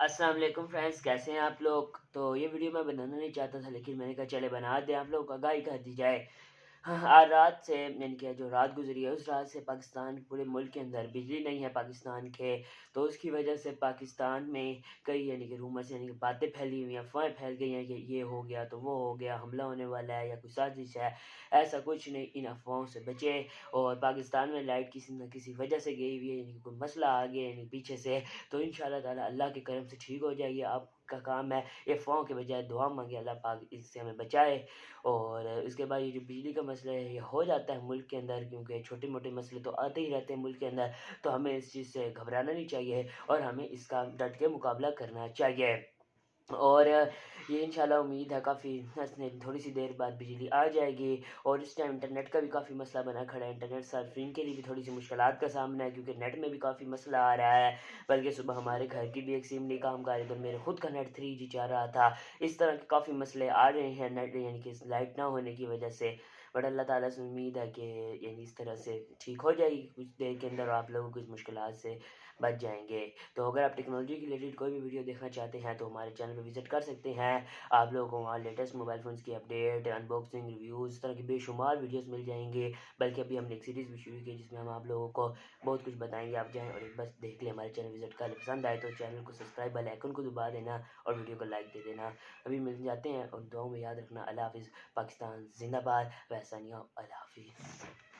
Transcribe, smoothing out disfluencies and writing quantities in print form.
अस्सलाम वालेकुम फ्रेंड्स, कैसे हैं आप लोग। तो ये वीडियो मैं बनाना नहीं चाहता था, लेकिन मैंने कहा चले बना दें, आप लोगों को आगाही कर दी जाए। हाँ, आज रात से यानी कि जो रात गुजरी है उस रात से पाकिस्तान पूरे मुल्क के अंदर बिजली नहीं है पाकिस्तान के। तो उसकी वजह से पाकिस्तान में कई यानी कि रूमर्स यानी कि बातें फैली हुई हैं, अफवाहें फैल गई हैं कि ये हो गया तो वो हो गया, हमला होने वाला है या कोई साजिश है। ऐसा कुछ नहीं, इन अफवाहों से बचे। और पाकिस्तान में लाइट किसी न किसी वजह से गई हुई है, यानी कि कोई मसला आ गया यानी पीछे से। तो इंशाल्लाह ताला अल्लाह के करम से ठीक हो जाएगी। आपका काम है ये अफवाहों के बजाय दुआ मांगे, अल्लाह पाक इससे हमें बचाए। और इसके बाद ये जो बिजली का मसला है ये हो जाता है मुल्क के अंदर, क्योंकि छोटे मोटे मसले तो आते ही रहते हैं मुल्क के अंदर। तो हमें इस चीज़ से घबराना नहीं चाहिए और हमें इसका डट के मुकाबला करना चाहिए। और ये इंशाल्लाह उम्मीद है काफ़ी थोड़ी सी देर बाद बिजली आ जाएगी। और इस टाइम इंटरनेट का भी काफ़ी मसला बना खड़ा है। इंटरनेट सर्फिंग के लिए भी थोड़ी सी मुश्किलात का सामना है, क्योंकि नेट में भी काफ़ी मसला आ रहा है। बल्कि सुबह हमारे घर की भी एक सिम नहीं काम कर रही, तो मेरे खुद का नेट 3G जा रहा था। इस तरह के काफ़ी मसले आ रहे हैं नेट यानी कि लाइट ना होने की वजह से। बट अल्लाह ताला से उम्मीद है कि यानी इस तरह से ठीक हो जाएगी कुछ देर के अंदर और आप लोगों को इस मुश्किलात से बच जाएंगे। तो अगर आप टेक्नोलॉजी के रिलेटेड कोई भी वीडियो देखना चाहते हैं तो हमारे चैनल पर विजिट कर सकते हैं। आप लोगों को वहाँ लेटेस्ट मोबाइल फ़ोन्स की अपडेट, अनबॉक्सिंग, रिव्यूज़, इस तरह की बेशुमार वीडियोस मिल जाएंगे। बल्कि अभी हमने एक सीरीज़ भी शुरू की है जिसमें हम आप लोगों को बहुत कुछ बताएंगे। आप जाएँ और एक बस देख लें, हमारे चैनल विजिट कर लें। पसंद आए तो चैनल को सब्सक्राइब, बेल आइकन को दबा देना और वीडियो को लाइक दे देना। अभी मिल जाते हैं और दुआओं में याद रखना। अल्लाह हाफ़िज़। पाकिस्तान ज़िंदाबाद। वहसानिया अल्लाह हाफ़िज़।